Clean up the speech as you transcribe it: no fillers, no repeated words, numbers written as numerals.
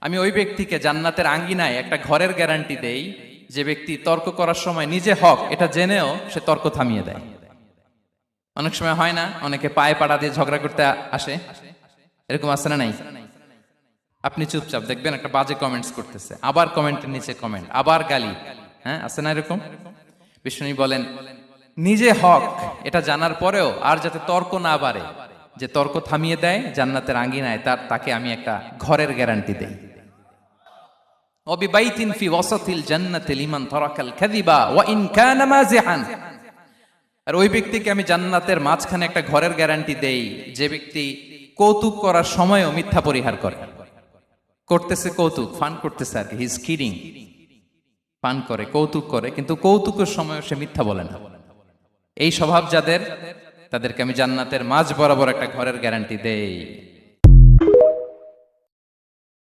আমি ওই ব্যক্তিকে জান্নাতের আঙ্গিনায় একটা ঘরের গ্যারান্টি দেই যে ব্যক্তি তর্ক করার সময় নিজে হক এটা জেনেও সে তর্ক থামিয়ে দেয়। অনেক সময় হয় না, অনেকে পায়ে পাড়া দিয়ে ঝগড়া করতে আসে, এরকম আছে না নাই? আপনি চুপচাপ দেখবেন একটা বাজে কমেন্টস করতেছে, আবার কমেন্টের নিচে কমেন্ট, আবার গালি, হ্যাঁ আছে না এরকম? বিষ্ণু বলেন নিজে হক এটা জানার পরেও আর যাতে তর্ক না বাড়ে, যে তর্ক থামিয়ে দেয় জান্নাতের আঙ্গিনায় তাকে আমি একটা ঘরের গ্যারান্টি দেই। ওয়াবিবাইতিন ফি ওয়াসাতিল জান্নাতি লিমান তারাকাল কাযিবা ওয়া ইন কানা মাযিহান। আর ওই ব্যক্তিকে আমি জান্নাতের মাঝখানে একটা ঘরের গ্যারান্টি দেই যে ব্যক্তি কৌতুক করার সময়ও মিথ্যা পরিহার করে। করতেছে কৌতুক, ফান করতেছে আর কি, হি ইজ কিডিং, ফান করে, কৌতুক করে, কিন্তু কৌতুকের সময়ও সে মিথ্যা বলে না। এই স্বভাব যাদের, তাদেরকে আমি জান্নাতের মাঝ বরাবর একটা ঘরের গ্যারান্টি দেই।